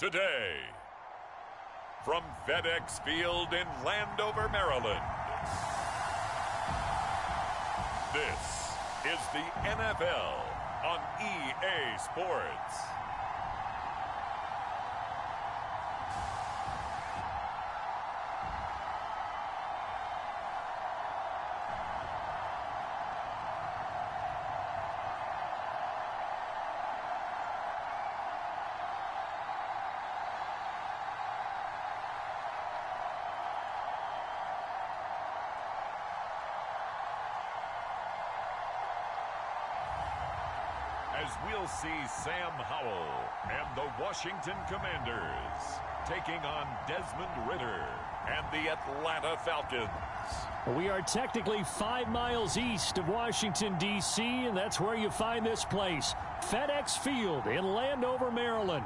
today. From FedEx Field in Landover, Maryland, this is the NFL on EA Sports. As we'll see Sam Howell and the Washington Commanders taking on Desmond Ridder and the Atlanta Falcons. We are technically 5 miles east of Washington, D.C., and that's where you find this place, FedEx Field in Landover, Maryland.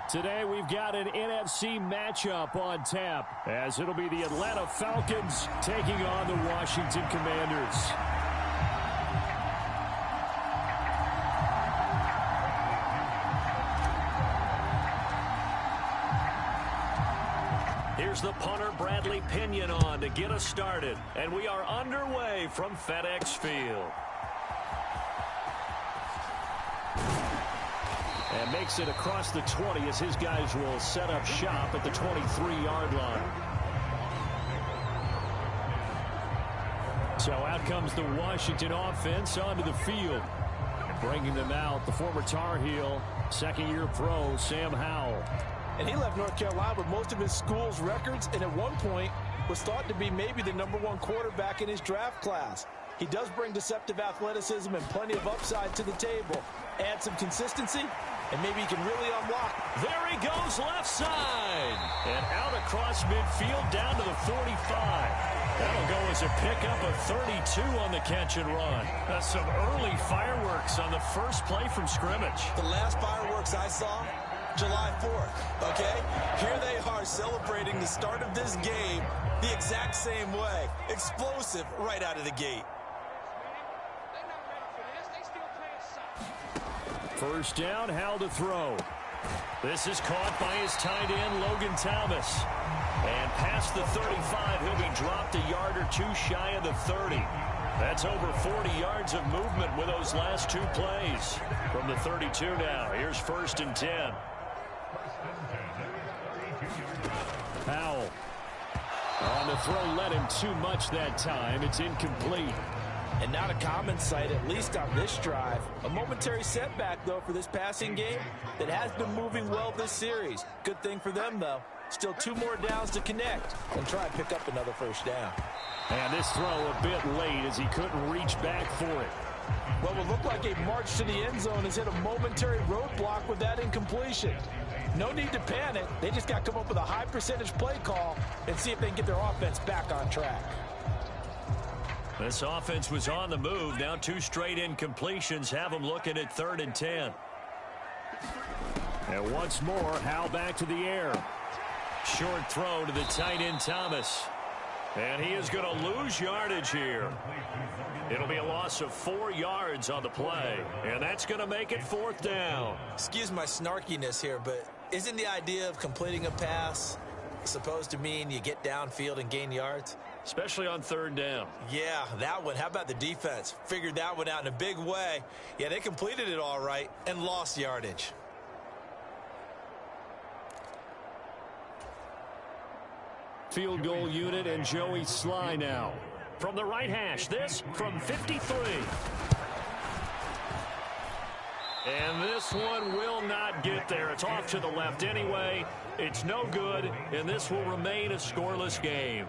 Today we've got an NFC matchup on tap, as it'll be the Atlanta Falcons taking on the Washington Commanders. Here's the punter, Bradley Pinion, on to get us started. And we are underway from FedEx Field. And makes it across the 20 as his guys will set up shop at the 23-yard line. So out comes the Washington offense onto the field. Bringing them out, the former Tar Heel, second-year pro, Sam Howell. And he left North Carolina with most of his school's records, and at one point was thought to be maybe the #1 quarterback in his draft class. He does bring deceptive athleticism and plenty of upside to the table. Add some consistency, and maybe he can really unlock. There he goes, left side. And out across midfield down to the 45. That'll go as a pickup of 32 on the catch and run. That's some early fireworks on the first play from scrimmage. The last fireworks I saw, July 4th, okay? Here they are celebrating the start of this game the exact same way. Explosive right out of the gate. First down, Howell to throw. This is caught by his tight end, Logan Thomas. And past the 35, he'll be dropped a yard or two shy of the 30. That's over 40 yards of movement with those last two plays. From the 32 now, here's 1st and 10. Howell on the throw, led him too much that time. It's incomplete. And not a common sight, at least on this drive. A momentary setback, though, for this passing game that has been moving well this series. Good thing for them, though. Still 2 more downs to connect and try and pick up another first down. And this throw a bit late as he couldn't reach back for it. What would look like a march to the end zone has hit a momentary roadblock with that incompletion. No need to panic. They just got to come up with a high percentage play call and see if they can get their offense back on track. This offense was on the move. Now 2 straight incompletions have them looking at 3rd and 10. And once more, Howell back to the air. Short throw to the tight end, Thomas. And he is going to lose yardage here. It'll be a loss of 4 yards on the play. And that's going to make it 4th down. Excuse my snarkiness here, but isn't the idea of completing a pass supposed to mean you get downfield and gain yards? Especially on 3rd down. Yeah, that one. How about the defense? Figured that one out in a big way. Yeah, they completed it all right and lost yardage. Field goal unit and Joey Sly now. From the right hash, this from 53. And this one will not get there. It's off to the left anyway. It's no good, and this will remain a scoreless game.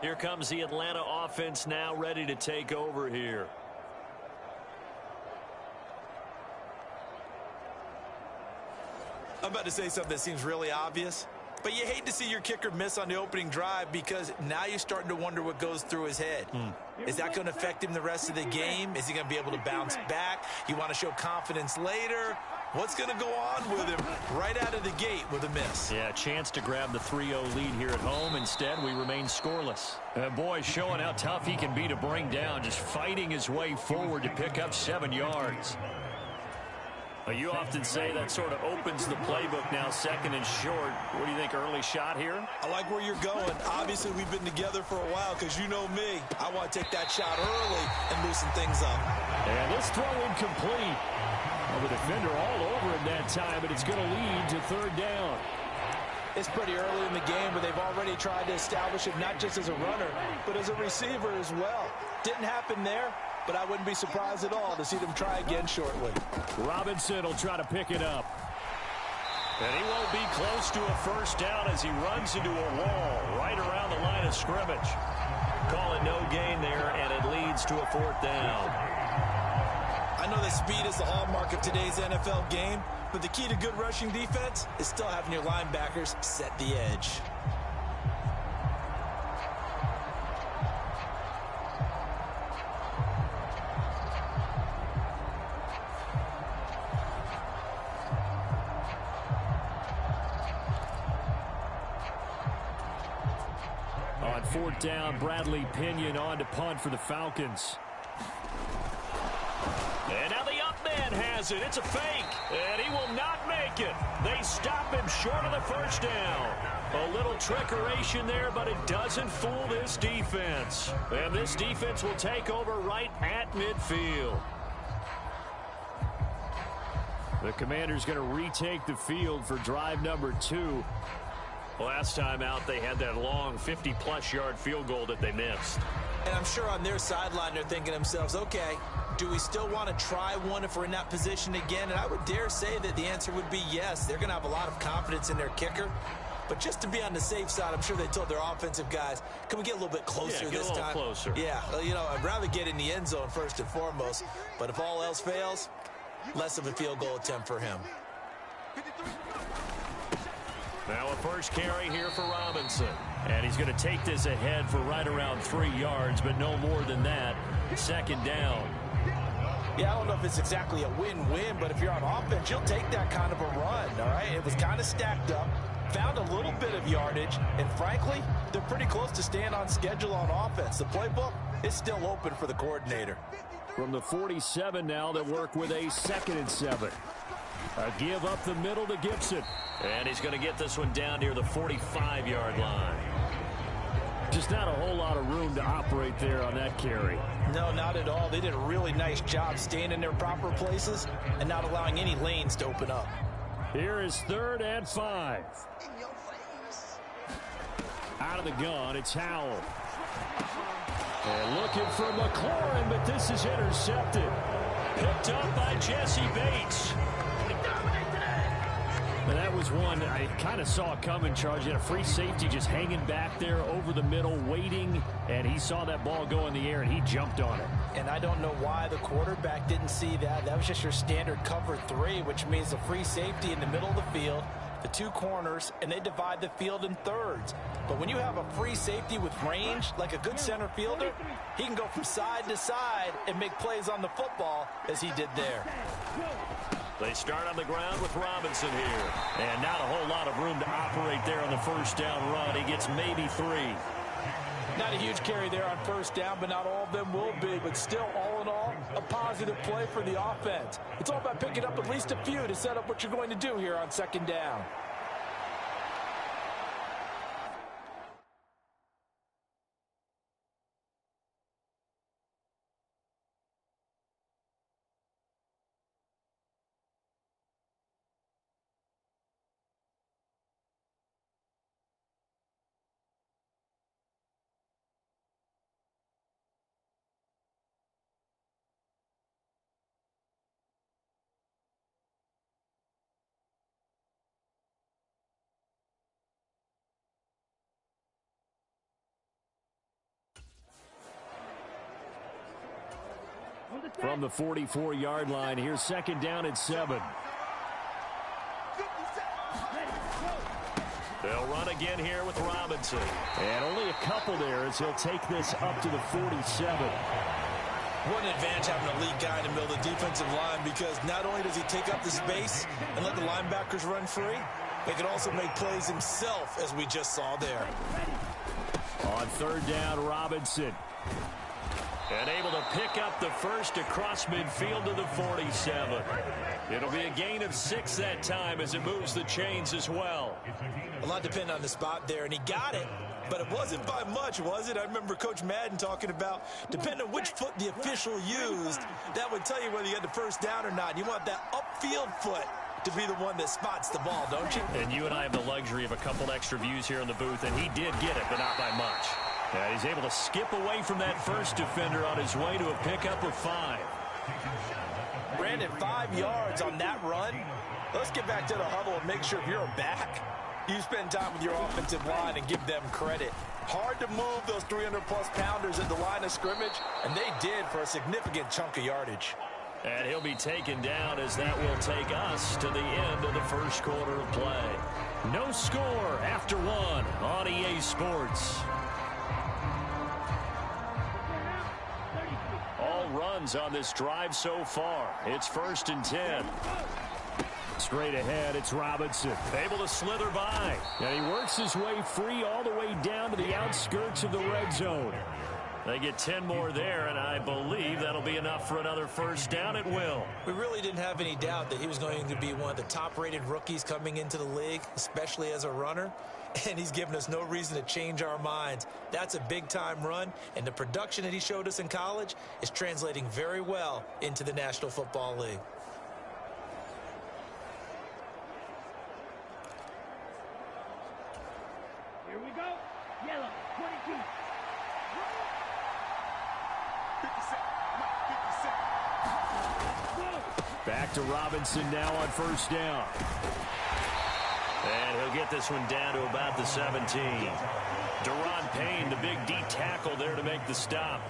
Here comes the Atlanta offense now ready to take over here. I'm about to say something that seems really obvious, but you hate to see your kicker miss on the opening drive because now you're starting to wonder what goes through his head. Is that going to affect him the rest of the game? Is he going to be able to bounce back? You want to show confidence later? What's going to go on with him right out of the gate with a miss? Yeah, a chance to grab the 3-0 lead here at home. Instead, we remain scoreless. Boy, showing how tough he can be to bring down, just fighting his way forward to pick up 7 yards. You often say that sort of opens the playbook now, 2nd and short. What do you think, early shot here? I like where you're going. Obviously, we've been together for a while because you know me. I want to take that shot early and loosen things up. And this throw incomplete. Well, the defender all over him that time, but it's going to lead to 3rd down. It's pretty early in the game, but they've already tried to establish him not just as a runner, but as a receiver as well. Didn't happen there, but I wouldn't be surprised at all to see them try again shortly. Robinson will try to pick it up. And he won't be close to a 1st down as he runs into a wall right around the line of scrimmage. Call it no gain there, and it leads to a 4th down. I know that speed is the hallmark of today's NFL game, but the key to good rushing defense is still having your linebackers set the edge. On 4th down, Bradley Pinion on to punt for the Falcons. And now the up man has it. It's a fake, and he will not make it. They stop him short of the 1st down. A little trickeration there, but it doesn't fool this defense. And this defense will take over right at midfield. The Commanders going to retake the field for drive number 2. Last time out, they had that long 50-plus yard field goal that they missed. And I'm sure on their sideline they're thinking to themselves, okay, do we still want to try one if we're in that position again? And I would dare say that the answer would be yes. They're going to have a lot of confidence in their kicker. But just to be on the safe side, I'm sure they told their offensive guys, can we get a little bit closer this time? Get a little closer. Yeah, you know, I'd rather get in the end zone first and foremost. But if all else fails, less of a field goal attempt for him. Now a 1st carry here for Robinson. And he's going to take this ahead for right around 3 yards, but no more than that. 2nd down. Yeah, I don't know if it's exactly a win-win, but if you're on offense, you'll take that kind of a run, all right? It was kind of stacked up, found a little bit of yardage, and frankly, they're pretty close to staying on schedule on offense. The playbook is still open for the coordinator. From the 47 now, they work with a 2nd and 7. A give up the middle to Gibson. And he's going to get this one down near the 45-yard line. Just not a whole lot of room to operate there on that carry. No, not at all. They did a really nice job staying in their proper places and not allowing any lanes to open up. Here is 3rd and 5. Out of the gun, it's Howell. And looking for McLaurin, but this is intercepted. Picked up by Jesse Bates. And that was one I kind of saw coming, Charge. He had a free safety just hanging back there over the middle, waiting, and he saw that ball go in the air, and he jumped on it. And I don't know why the quarterback didn't see that. That was just your standard cover 3, which means a free safety in the middle of the field, the 2 corners, and they divide the field in thirds. But when you have a free safety with range, like a good center fielder, he can go from side to side and make plays on the football as he did there. They start on the ground with Robinson here. And not a whole lot of room to operate there on the 1st down run. He gets maybe 3. Not a huge carry there on 1st down, but not all of them will be. But still, all in all, a positive play for the offense. It's all about picking up at least a few to set up what you're going to do here on 2nd down. From the 44-yard line, here's 2nd down and 7. They'll run again here with Robinson. And only a couple there as he'll take this up to the 47. What an advantage having a elite guy in the middle of the defensive line, because not only does he take up the space and let the linebackers run free, he can also make plays himself, as we just saw there. On third down, Robinson. And able to pick up the first across midfield to the 47. It'll be a gain of 6 that time as it moves the chains as well. A lot depending on the spot there, and he got it. But it wasn't by much, was it? I remember Coach Madden talking about, depending on which foot the official used, that would tell you whether you had the first down or not. You want that upfield foot to be the one that spots the ball, don't you? And you and I have the luxury of a couple extra views here in the booth, and he did get it, but not by much. Yeah, he's able to skip away from that first defender on his way to a pickup of 5. Brandon, 5 yards on that run. Let's get back to the huddle and make sure if you're a back, you spend time with your offensive line and give them credit. Hard to move those 300-plus pounders at the line of scrimmage, and they did for a significant chunk of yardage. And he'll be taken down as that will take us to the end of the first quarter of play. No score after 1 on EA Sports. All runs on this drive so far. It's 1st and 10. Straight ahead, it's Robinson. Able to slither by. And he works his way free all the way down to the outskirts of the red zone. They get 10 more there, and I believe that'll be enough for another first down at will. We really didn't have any doubt that he was going to be one of the top-rated rookies coming into the league, especially as a runner. And he's given us no reason to change our minds. That's a big-time run, and the production that he showed us in college is translating very well into the National Football League. Here we go. Yellow, 22. Back to Robinson now on first down. And he'll get this one down to about the 17. Deron Payne, the big D tackle there to make the stop.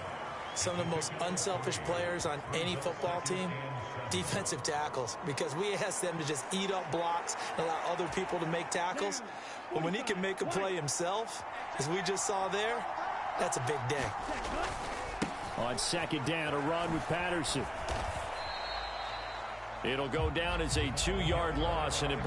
Some of the most unselfish players on any football team, defensive tackles, because we ask them to just eat up blocks and allow other people to make tackles. But when he can make a play himself, as we just saw there, that's a big day. On second down, a run with Patterson. It'll go down as a 2-yard loss, and it...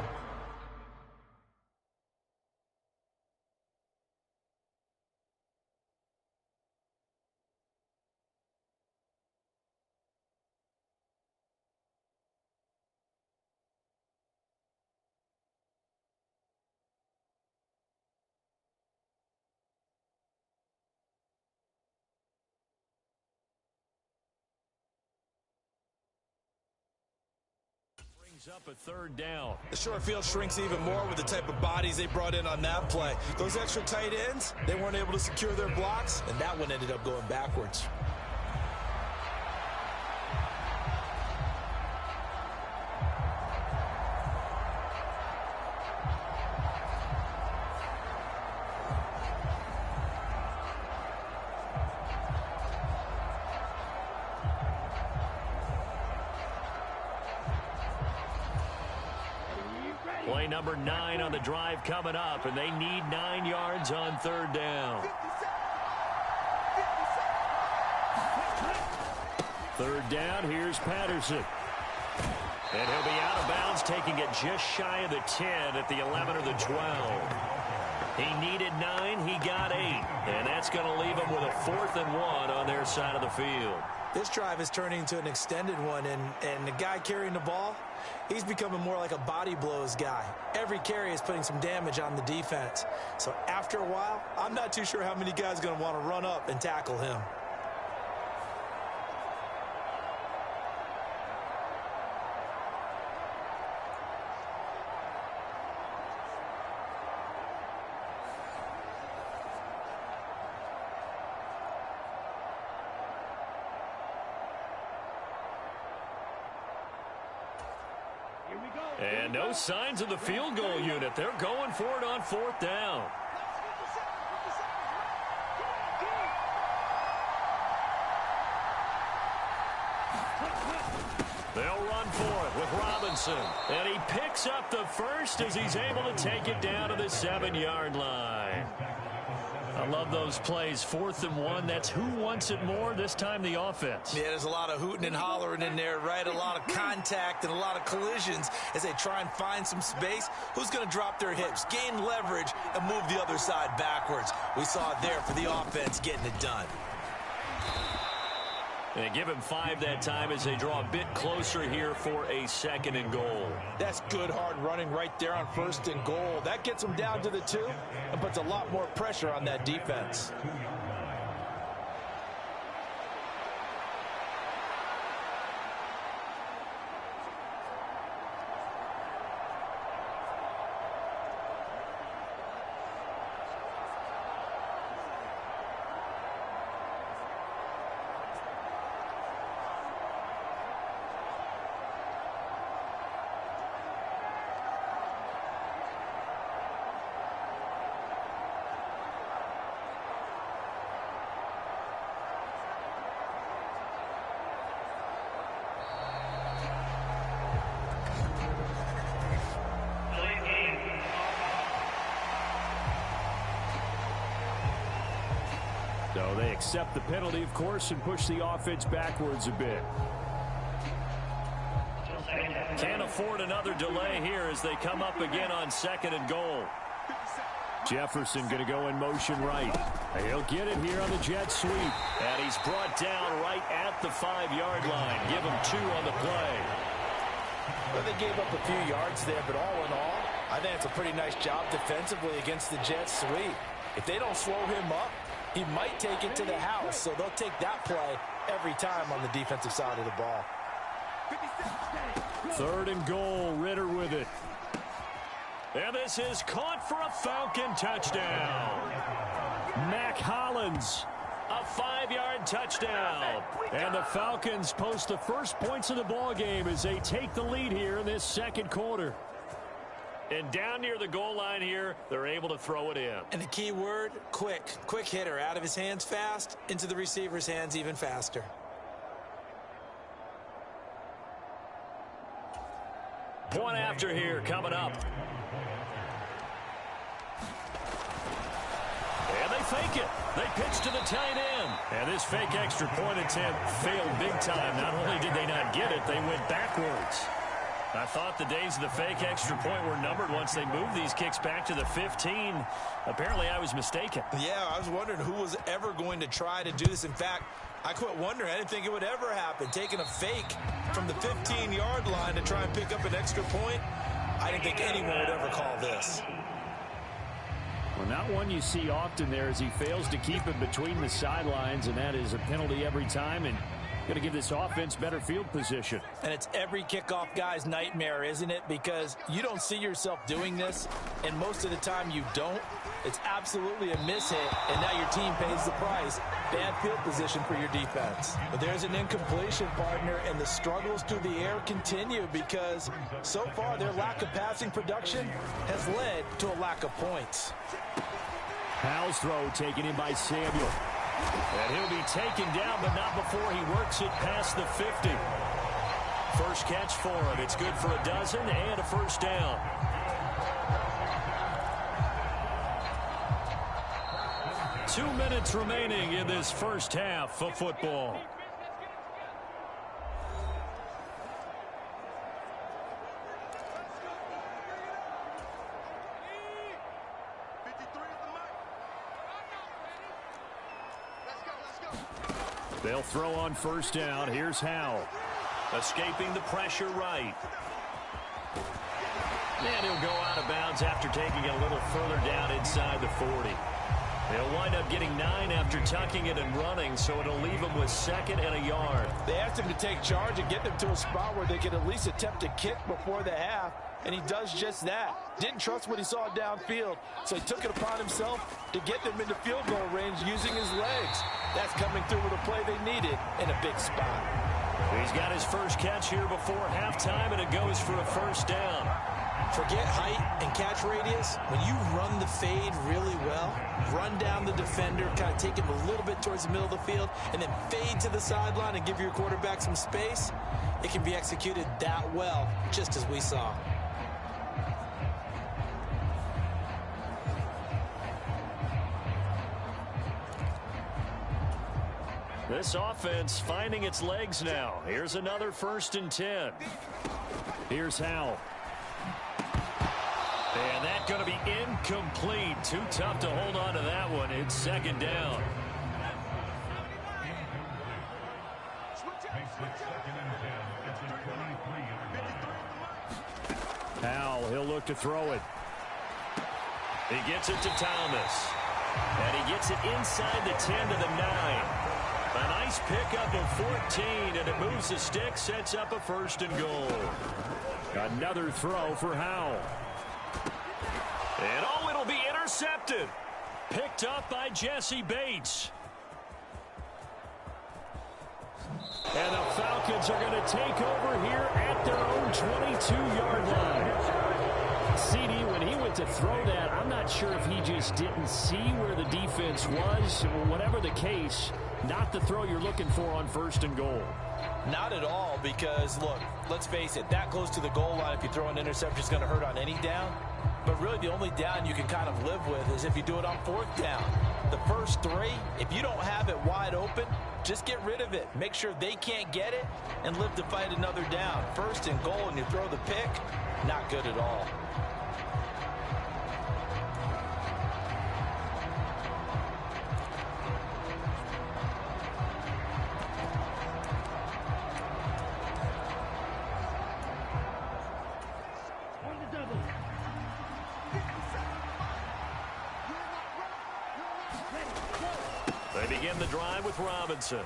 up a third down. The short field shrinks even more with the type of bodies they brought in on that play. Those extra tight ends, they weren't able to secure their blocks, and that one ended up going backwards. Play number 9 on the drive coming up, and they need 9 yards on third down. Third down, here's Patterson. And he'll be out of bounds, taking it just shy of the 10 at the 11 or the 12. He needed 9, he got 8. And that's going to leave him with a 4th and 1 on their side of the field. This drive is turning into an extended one, and the guy carrying the ball, he's becoming more like a body blows guy. Every carry is putting some damage on the defense. So after a while, I'm not too sure how many guys are going to want to run up and tackle him. And no signs of the field goal unit. They're going for it on 4th down. They'll run for it with Robinson. And he picks up the first as he's able to take it down to the 7-yard line. I love those plays. 4th and 1. That's who wants it more. This time the offense. Yeah, there's a lot of hooting and hollering in there, right? A lot of contact and a lot of collisions as they try and find some space. Who's going to drop their hips, gain leverage, and move the other side backwards? We saw it there for the offense getting it done. And give him 5 that time as they draw a bit closer here for a 2nd and goal. That's good hard running right there on 1st and goal. That gets them down to the 2 and puts a lot more pressure on that defense. So they accept the penalty, of course, and push the offense backwards a bit. Can't afford another delay here as they come up again on 2nd and goal. Jefferson going to go in motion right. He'll get it here on the jet sweep. And he's brought down right at the 5-yard line. Give him 2 on the play. Well, they gave up a few yards there, but all in all, I think it's a pretty nice job defensively against the jet sweep. If they don't slow him up, he might take it to the house, so they'll take that play every time on the defensive side of the ball. 3rd and goal, Ritter with it. And this is caught for a Falcon touchdown. Mac Hollins, a 5-yard touchdown. And the Falcons post the first points of the ball game as they take the lead here in this 2nd quarter. And down near the goal line here, they're able to throw it in. And the key word, quick. Quick hitter. Out of his hands fast, into the receiver's hands even faster. Point after here coming up. And they fake it. They pitch to the tight end. And this fake extra point attempt failed big time. Not only did they not get it, they went backwards. I thought the days of the fake extra point were numbered once they moved these kicks back to the 15. Apparently, I was mistaken. Yeah, I was wondering who was ever going to try to do this. In fact, I quit wondering. I didn't think it would ever happen. Taking a fake from the 15-yard line to try and pick up an extra point, I didn't think anyone would ever call this. Well, not one you see often there as he fails to keep it between the sidelines, and that is a penalty every time, and going to give this offense better field position. And it's every kickoff guy's nightmare, isn't it? Because you don't see yourself doing this, and most of the time you don't. It's absolutely a mishit, and now your team pays the price. Bad field position for your defense. But there's an incompletion, partner, and the struggles through the air continue because so far their lack of passing production has led to a lack of points. Powell's throw taken in by Samuel. And he'll be taken down, but not before he works it past the 50. First catch for him. It's good for a dozen and a first down. Two minutes remaining in this first half of football. They'll throw on first down. Here's Howell. Escaping the pressure right. And he'll go out of bounds after taking it a little further down inside the 40. They'll wind up getting 9 after tucking it and running, so it'll leave them with 2nd and a yard. They asked him to take charge and get them to a spot where they could at least attempt a kick before the half, and he does just that. Didn't trust what he saw downfield, so he took it upon himself to get them into field goal range using his legs. That's coming through with a play they needed in a big spot. He's got his first catch here before halftime, and it goes for a first down. Forget height and catch radius. When you run the fade really well, run down the defender, kind of take him a little bit towards the middle of the field, and then fade to the sideline and give your quarterback some space, it can be executed that well, just as we saw. This offense finding its legs now. Here's another 1st and 10. Here's Howell. And that's going to be incomplete. Too tough to hold on to that one. It's 2nd down. Howell, he'll look to throw it. He gets it to Thomas. And he gets it inside the 10 to the 9. A nice pickup of 14, and it moves the stick, sets up a 1st and goal. Another throw for Howell. And oh, it'll be intercepted. Picked up by Jesse Bates. And the Falcons are going to take over here at their own 22-yard line. CD, when he went to throw that, I'm not sure if he just didn't see where the defense was. Whatever the case, not the throw you're looking for on 1st and goal. Not at all, because, look, let's face it, that close to the goal line, if you throw an interception, is going to hurt on any down. But really, the only down you can kind of live with is if you do it on 4th down. The first 3, if you don't have it wide open, just get rid of it. Make sure they can't get it and live to fight another down. 1st and goal, and you throw the pick, not good at all. They begin the drive with Robinson.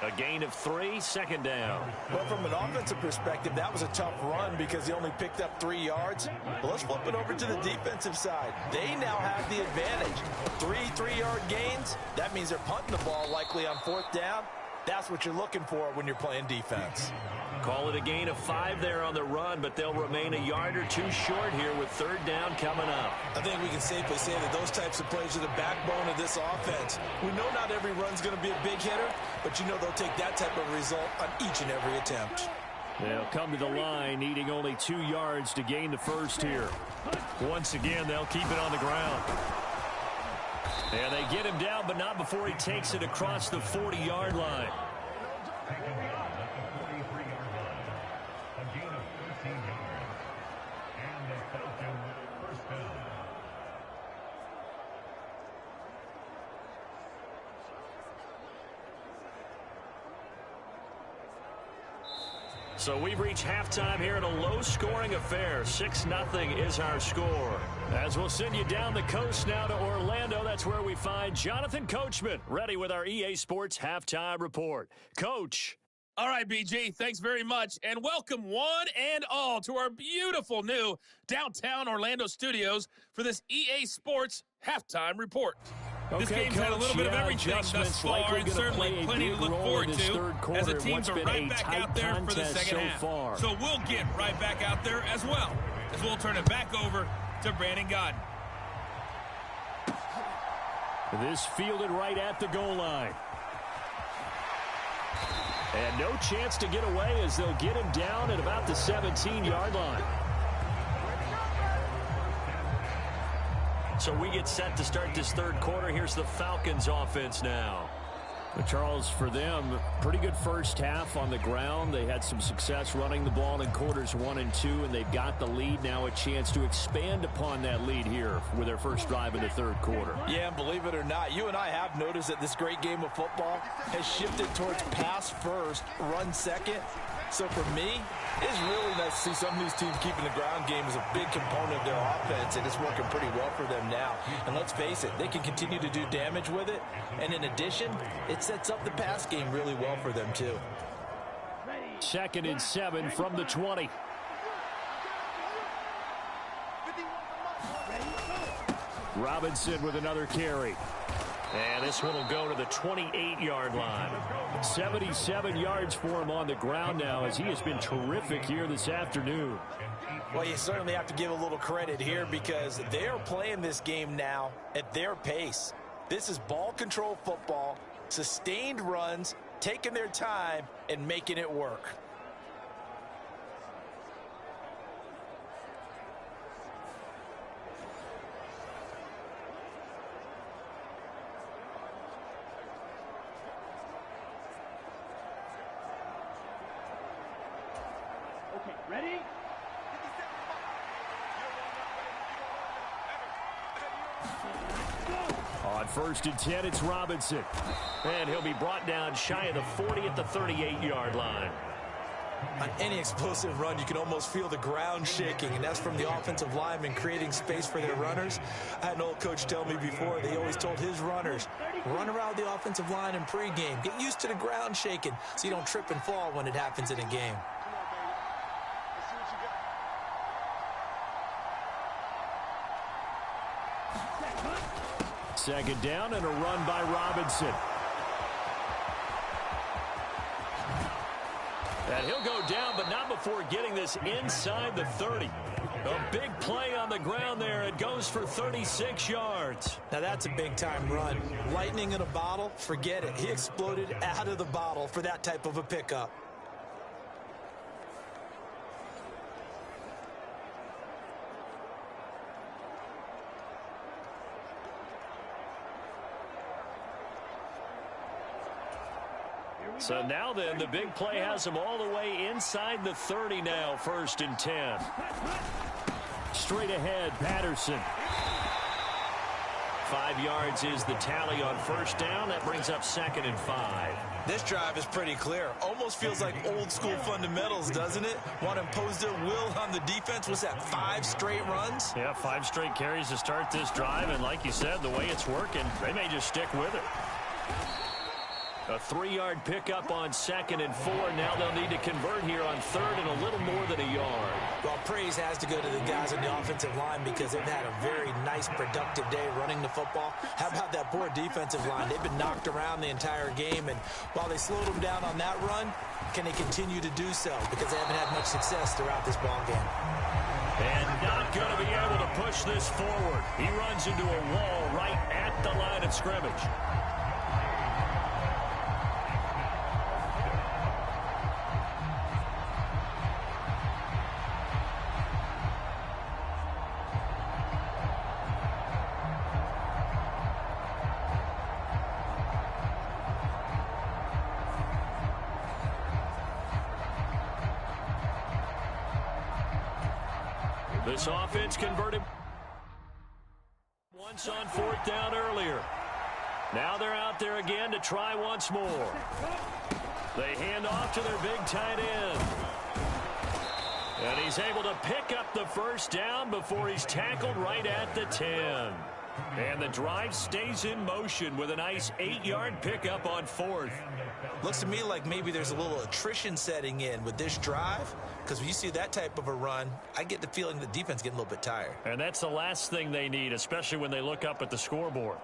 A gain of 3, 2nd down. Well, from an offensive perspective, that was a tough run because he only picked up 3 yards. But let's flip it over to the defensive side. They now have the advantage. 3 3-yard gains. That means they're punting the ball likely on 4th down. That's what you're looking for when you're playing defense. Call it a gain of 5 there on the run, but they'll remain a yard or 2 short here with 3rd down coming up. I think we can safely say that those types of plays are the backbone of this offense. We know not every run's going to be a big hitter, but you know they'll take that type of result on each and every attempt. They'll come to the line, needing only 2 yards to gain the 1st here. Once again, they'll keep it on the ground. And they get him down, but not before he takes it across the 40-yard line. So we've reached halftime here in a low-scoring affair. 6-0 is our score. As we'll send you down the coast now to Orlando, that's where we find Jonathan Coachman, ready with our EA Sports Halftime Report. Coach. All right, BG, thanks very much, and welcome one and all to our beautiful new downtown Orlando studios for this EA Sports Halftime Report. This game's had a little bit of everything thus far, and certainly plenty to look forward to as the teams are right back out there for the second half. So we'll get right back out there as well, as we'll turn it back over to Brandon Godden. This fielded right at the goal line. And no chance to get away as they'll get him down at about the 17-yard line. So we get set to start this 3rd quarter. Here's the Falcons offense now. But Charles, for them, pretty good first half on the ground. They had some success running the ball in quarters 1 and 2, and they've got the lead now, a chance to expand upon that lead here with their first drive in the 3rd quarter. Yeah, and believe it or not, you and I have noticed that this great game of football has shifted towards pass first, run second. So for me, it's really nice to see some of these teams keeping the ground game as a big component of their offense, and it's working pretty well for them now. And let's face it, they can continue to do damage with it. And in addition, it sets up the pass game really well for them too. 2nd and 7 from the 20. Robinson with another carry. And this one will go to the 28-yard line. 77 yards for him on the ground now as he has been terrific here this afternoon. Well, you certainly have to give a little credit here because they are playing this game now at their pace. This is ball control football, sustained runs, taking their time, and making it work. Ready? On 1st and 10, it's Robinson. And he'll be brought down shy of the 40 at the 38-yard line. On any explosive run, you can almost feel the ground shaking, and that's from the offensive linemen creating space for their runners. I had an old coach tell me before, they always told his runners, run around the offensive line in pregame. Get used to the ground shaking so you don't trip and fall when it happens in a game. Second down and a run by Robinson. And he'll go down, but not before getting this inside the 30. A big play on the ground there. It goes for 36 yards. Now that's a big-time run. Lightning in a bottle, forget it. He exploded out of the bottle for that type of a pickup. So now then, the big play has him all the way inside the 30 now, 1st and 10. Straight ahead, Patterson. 5 yards is the tally on 1st down. That brings up 2nd and 5. This drive is pretty clear. Almost feels like old school fundamentals, doesn't it? Want to impose their will on the defense. Was that 5 straight runs? Yeah, 5 straight carries to start this drive. And like you said, the way it's working, they may just stick with it. A 3-yard pickup on 2nd and 4. Now they'll need to convert here on 3rd and a little more than a yard. Well, praise has to go to the guys on the offensive line because they've had a very nice, productive day running the football. How about that poor defensive line? They've been knocked around the entire game, and while they slowed them down on that run, can they continue to do so? Because they haven't had much success throughout this ball game. And not going to be able to push this forward. He runs into a wall right at the line of scrimmage. This offense converted once on 4th down earlier. Now they're out there again to try once more. They hand off to their big tight end. And he's able to pick up the 1st down before he's tackled right at the 10. And the drive stays in motion with a nice 8-yard pickup on 4th. Looks to me like maybe there's a little attrition setting in with this drive, because when you see that type of a run, I get the feeling the defense getting a little bit tired. And that's the last thing they need, especially when they look up at the scoreboard.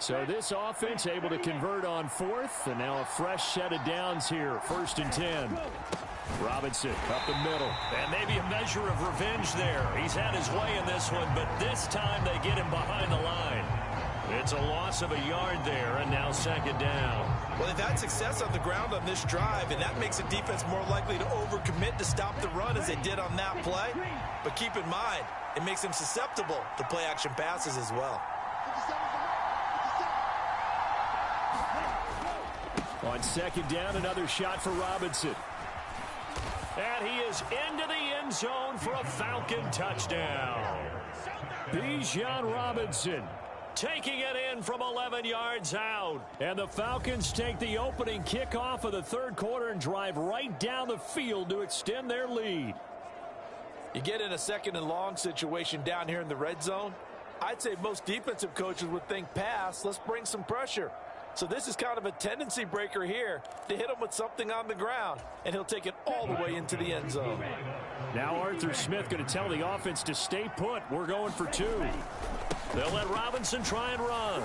So this offense able to convert on 4th, and now a fresh set of downs here, 1st and 10. Robinson up the middle, and maybe a measure of revenge there. He's had his way in this one, but this time they get him behind the line. It's a loss of a yard there, and now 2nd down. Well, they've had success on the ground on this drive, and that makes the defense more likely to overcommit to stop the run as they did on that play. But keep in mind, it makes them susceptible to play-action passes as well. On 2nd down, another shot for Robinson. And he is into the end zone for a Falcon touchdown. Bijan Robinson taking it in from 11 yards out. And the Falcons take the opening kickoff of the 3rd quarter and drive right down the field to extend their lead. You get in a 2nd and long situation down here in the red zone. I'd say most defensive coaches would think pass. Let's bring some pressure. So this is kind of a tendency breaker here to hit him with something on the ground, and he'll take it all the way into the end zone. Now Arthur Smith going to tell the offense to stay put. We're going for 2. They'll let Robinson try and run.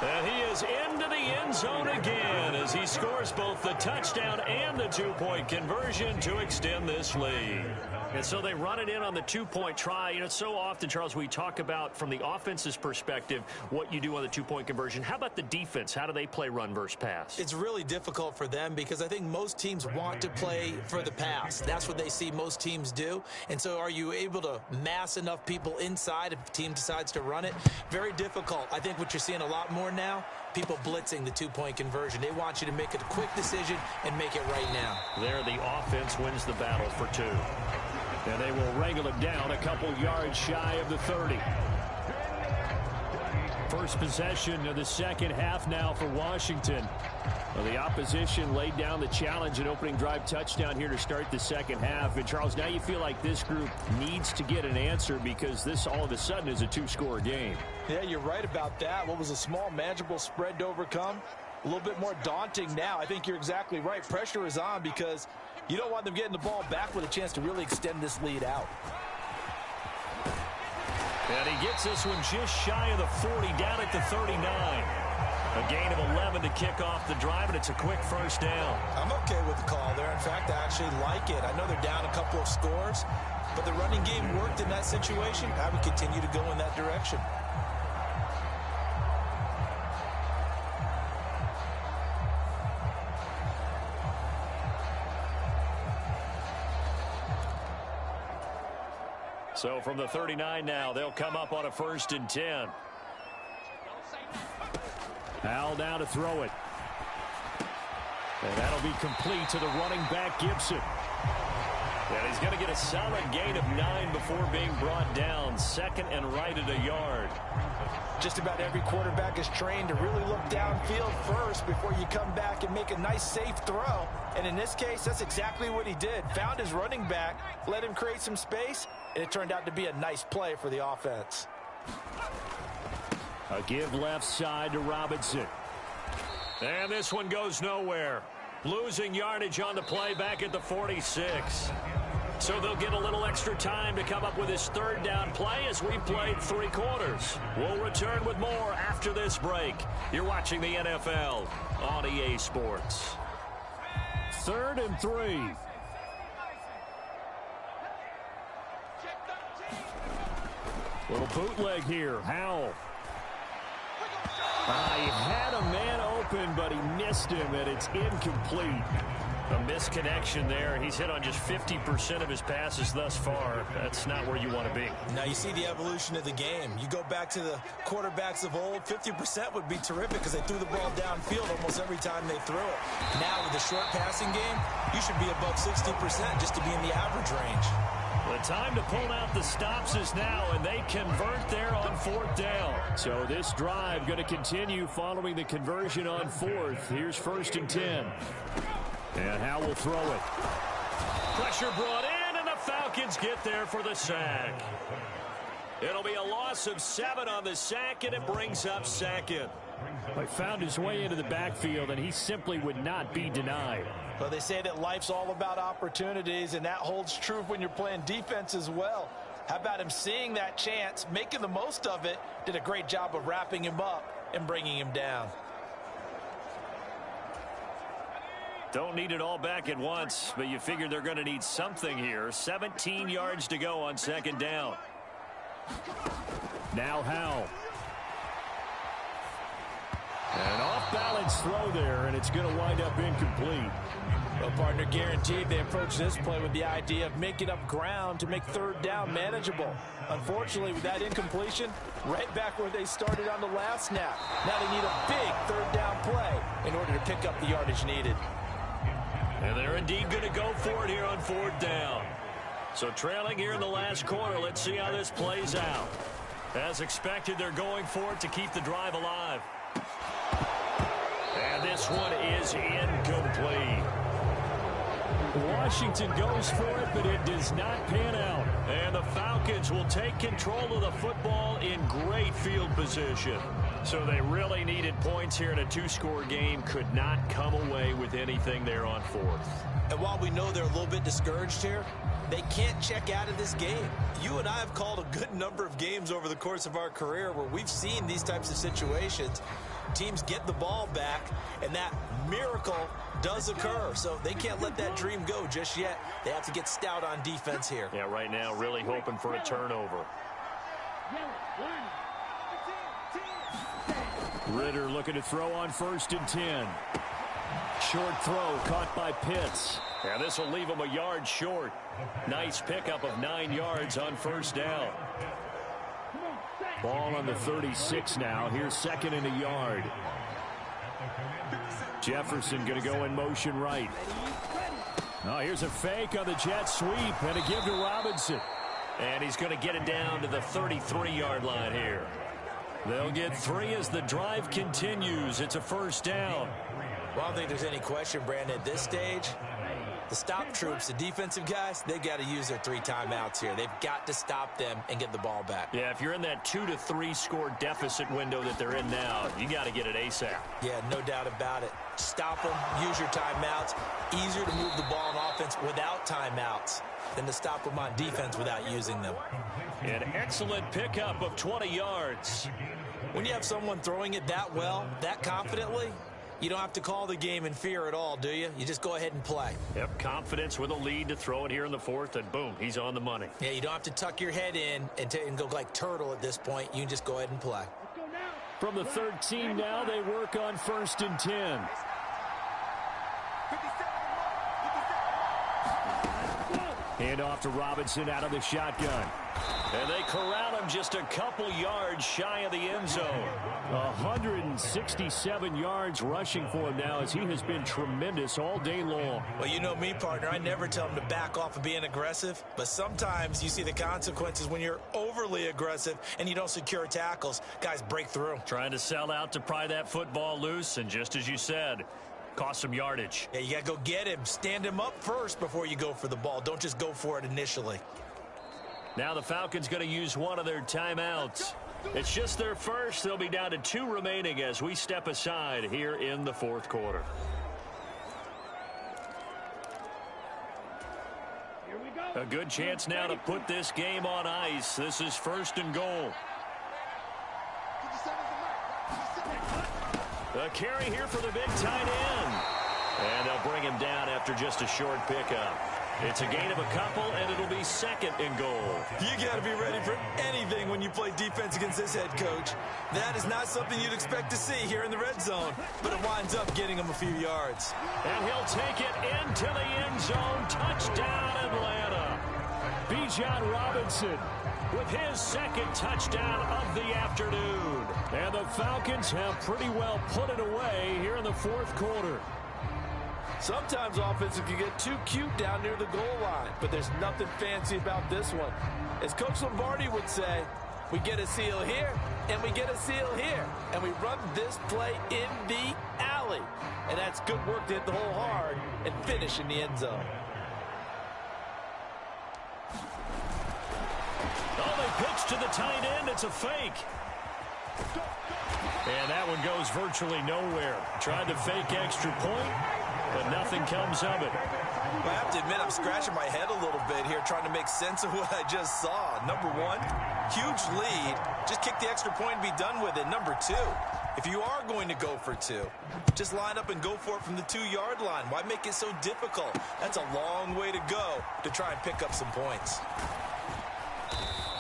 And he is into the end zone again as he scores both the touchdown and the two-point conversion to extend this lead. And so they run it in on the two-point try. You know, so often, Charles, we talk about from the offense's perspective what you do on the two-point conversion. How about the defense? How do they play run versus pass? It's really difficult for them because I think most teams want to play for the pass. That's what they see most teams do. And so are you able to mass enough people inside if a team decides to run it? Very difficult. I think what you're seeing a lot more now, people blitzing the two-point conversion. They want you to make a quick decision and make it right now. There, the offense wins the battle for two. And they will wrangle him down a couple yards shy of the 30. First possession of the second half now for Washington. Well, the opposition laid down the challenge, an opening drive touchdown here to start the second half. And, Charles, now you feel like this group needs to get an answer because this all of a sudden is a two-score game. Yeah, you're right about that. What was a small, manageable spread to overcome? A little bit more daunting now. I think you're exactly right. Pressure is on because you don't want them getting the ball back with a chance to really extend this lead out. And he gets this one just shy of the 40, down at the 39. A gain of 11 to kick off the drive, and it's a quick first down. I'm okay with the call there. In fact, I actually like it. I know they're down a couple of scores, but the running game worked in that situation. I would continue to go in that direction. So from the 39 now, they'll come up on a 1st and 10. Howell now to throw it. And that'll be complete to the running back, Gibson. And he's going to get a solid gain of 9 before being brought down. Second and right at a yard. Just about every quarterback is trained to really look downfield first before you come back and make a nice, safe throw. And in this case, that's exactly what he did. Found his running back, let him create some space, and it turned out to be a nice play for the offense. A give left side to Robinson. And this one goes nowhere. Losing yardage on the play back at the 46. So they'll get a little extra time to come up with his third down play as we played 3 quarters. We'll return with more after this break. You're watching the NFL on EA Sports. 3rd and 3. Little bootleg here. Howell. He had a man open, but he missed him, and it's incomplete. A misconnection there. He's hit on just 50% of his passes thus far. That's not where you want to be. Now you see the evolution of the game. You go back to the quarterbacks of old, 50% would be terrific because they threw the ball downfield almost every time they threw it. Now with the short passing game, you should be above 60% just to be in the average range. The time to pull out the stops is now, and they convert there on 4th down. So this drive going to continue following the conversion on 4th. Here's 1st and 10. And Howell will throw it. Pressure brought in, and the Falcons get there for the sack. It'll be a loss of 7 on the sack, and it brings up 2nd. He found his way into the backfield, and he simply would not be denied. Well, they say that life's all about opportunities, and that holds true when you're playing defense as well. How about him seeing that chance, making the most of it, did a great job of wrapping him up and bringing him down. Don't need it all back at once, but you figure they're going to need something here. 17 yards to go on 2nd down. Now Howell. An off-balance throw there, and it's going to wind up incomplete. Well, partner, guaranteed they approach this play with the idea of making up ground to make 3rd down manageable. Unfortunately, with that incompletion, right back where they started on the last snap. Now they need a big 3rd down play in order to pick up the yardage needed. And they're indeed going to go for it here on 4th down. So trailing here in the last quarter, let's see how this plays out. As expected, they're going for it to keep the drive alive. And this one is incomplete. Washington goes for it, but it does not pan out. And the Falcons will take control of the football in great field position. So they really needed points here in a 2-score game. Could not come away with anything there on 4th. And while we know they're a little bit discouraged here, they can't check out of this game. You and I have called a good number of games over the course of our career where we've seen these types of situations. teams get the ball back, and that miracle does occur. So they can't let that dream go just yet. They have to get stout on defense here. Yeah, right now really hoping for a turnover. Ritter looking to throw on 1st and 10. Short throw caught by Pitts. And this will leave him a yard short. Nice pickup of 9 yards on 1st down. Ball on the 36 now. Here's 2nd and a yard. Jefferson going to go in motion right. Oh, here's a fake on the jet sweep and a give to Robinson. And he's going to get it down to the 33-yard line here. They'll get 3 as the drive continues. It's a 1st down. Well, I don't think there's any question, Brandon, at this stage. The stop troops, the defensive guys, they've got to use their 3 timeouts here. They've got to stop them and get the ball back. Yeah, if you're in that 2 to 3 score deficit window that they're in now, you got to get it ASAP. Yeah, no doubt about it. Stop them, use your timeouts. Easier to move the ball on offense without timeouts than to stop them on defense without using them. An excellent pickup of 20 yards. When you have someone throwing it that well, that confidently, you don't have to call the game in fear at all, do you? You just go ahead and play. Yep, confidence with a lead to throw it here in the 4th, and boom, he's on the money. Yeah, you don't have to tuck your head in and go like turtle at this point. You can just go ahead and play. From the 13 now, they work on 1st and 10. Hand off to Robinson out of the shotgun. And they corral him just a couple yards shy of the end zone. 167 yards rushing for him now as he has been tremendous all day long. Well, you know me, partner. I never tell him to back off of being aggressive. But sometimes you see the consequences when you're overly aggressive and you don't secure tackles. Guys break through. Trying to sell out to pry that football loose. And just as you said, cost some yardage. Yeah, you got to go get him. Stand him up first before you go for the ball. Don't just go for it initially. Now the Falcons going to use one of their timeouts. It's just their first. They'll be down to 2 remaining as we step aside here in the 4th quarter. A good chance now to put this game on ice. This is 1st and goal. A carry here for the big tight end. And they'll bring him down after just a short pickup. It's a gain of a couple, and it'll be 2nd and goal. You got to be ready for anything when you play defense against this head coach. That is not something you'd expect to see here in the red zone, but it winds up getting him a few yards. And he'll take it into the end zone. Touchdown, Atlanta. Bijan Robinson with his 2nd touchdown of the afternoon. And the Falcons have pretty well put it away here in the 4th quarter. Sometimes offenses can get too cute down near the goal line, but there's nothing fancy about this one. As Coach Lombardi would say, we get a seal here, and we get a seal here, and we run this play in the alley. And that's good work to hit the hole hard and finish in the end zone. Oh, they pitch to the tight end. It's a fake. And that one goes virtually nowhere. Tried to fake extra point, but nothing comes of it. I have to admit, I'm scratching my head a little bit here trying to make sense of what I just saw. Number one, huge lead. Just kick the extra point and be done with it. Number two, if you are going to go for 2, just line up and go for it from the 2-yard line. Why make it so difficult? That's a long way to go to try and pick up some points.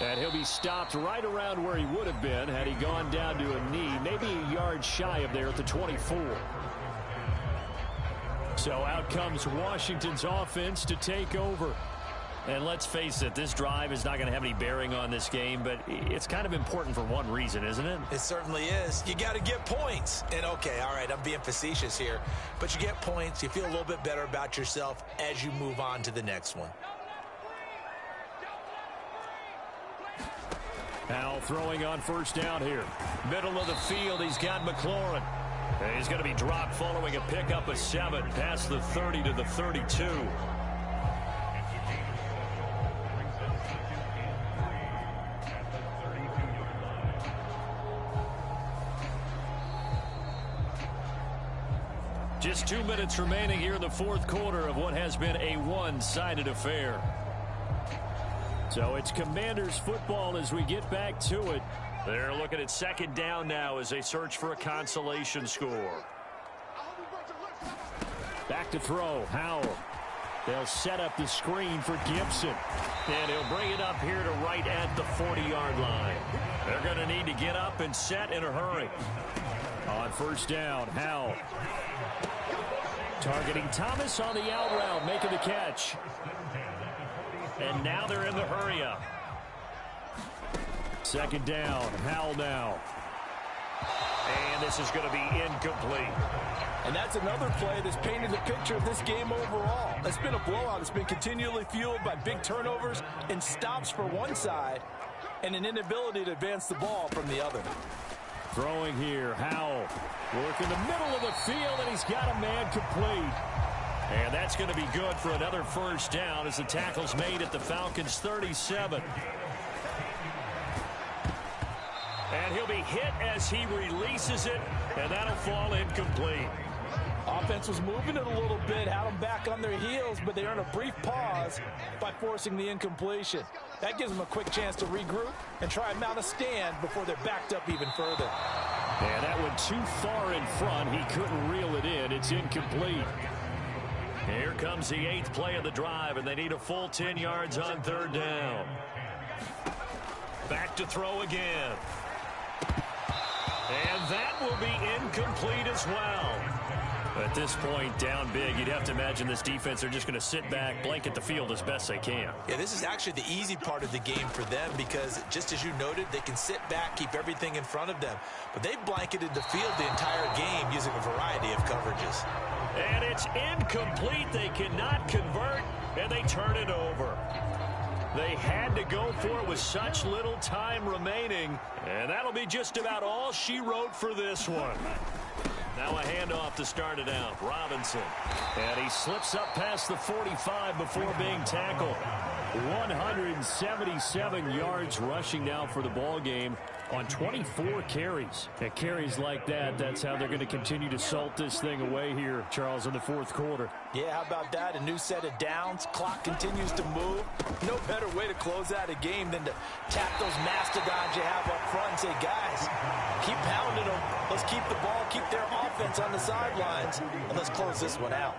And he'll be stopped right around where he would have been had he gone down to a knee, maybe a yard shy of there at the 24. So out comes Washington's offense to take over. And let's face it, this drive is not going to have any bearing on this game, but it's kind of important for one reason, isn't it? It certainly is. You got to get points. And okay, all right, I'm being facetious here, but you get points, you feel a little bit better about yourself as you move on to the next one. Powell throwing on 1st down here. Middle of the field, he's got McLaurin. And he's going to be dropped following a pickup of 7 past the 30 to the 32. Just 2 minutes remaining here in the 4th quarter of what has been a one-sided affair. So it's Commanders football as we get back to it. They're looking at second down now as they search for a consolation score. Back to throw, Howell. They'll set up the screen for Gibson. And he'll bring it up here to right at the 40-yard line. They're going to need to get up and set in a hurry. On first down, Howell. Targeting Thomas on the out route, making the catch. And now they're in the hurry up. Second down, Howell now. And this is going to be incomplete. And that's another play that's painted the picture of this game overall. It's been a blowout. It's been continually fueled by big turnovers and stops for one side and an inability to advance the ball from the other. Throwing here, Howell. Work in the middle of the field, and he's got a man complete. And that's going to be good for another first down as the tackle's made at the Falcons' 37. And he'll be hit as he releases it, and that'll fall incomplete. Offense was moving it a little bit, had them back on their heels, but they earned a brief pause by forcing the incompletion. That gives them a quick chance to regroup and try and mount a stand before they're backed up even further. And that went too far in front. He couldn't reel it in. It's incomplete. Here comes the 8th play of the drive, and they need a full 10 yards on third down. Back to throw again. And that will be incomplete as well. At this point, down big, you'd have to imagine this defense are just going to sit back, blanket the field as best they can. Yeah, this is actually the easy part of the game for them because, just as you noted, they can sit back, keep everything in front of them. But they've blanketed the field the entire game using a variety of coverages. And it's incomplete. They cannot convert, and they turn it over. They had to go for it with such little time remaining, and that'll be just about all she wrote for this one. Now a handoff to start it out. Robinson. And he slips up past the 45 before being tackled. 177 yards rushing now for the ball game on 24 carries. And carries like that, that's how they're going to continue to salt this thing away here, Charles, in the fourth quarter. Yeah, how about that? A new set of downs. Clock continues to move. No better way to close out a game than to tap those mastodons you have up front and say, guys, keep pounding them. Let's keep the ball, keep their offense on the sidelines, and let's close this one out.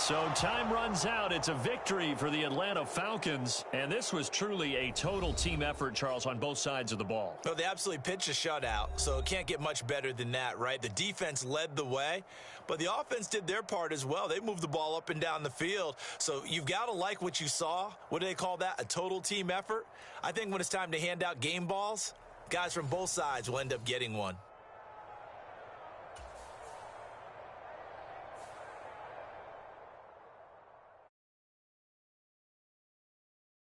So time runs out. It's a victory for the Atlanta Falcons. And this was truly a total team effort, Charles, on both sides of the ball. Well, they absolutely pitched a shutout, so it can't get much better than that, right? The defense led the way, but the offense did their part as well. They moved the ball up and down the field. So you've got to like what you saw. What do they call that? A total team effort? I think when it's time to hand out game balls, guys from both sides will end up getting one.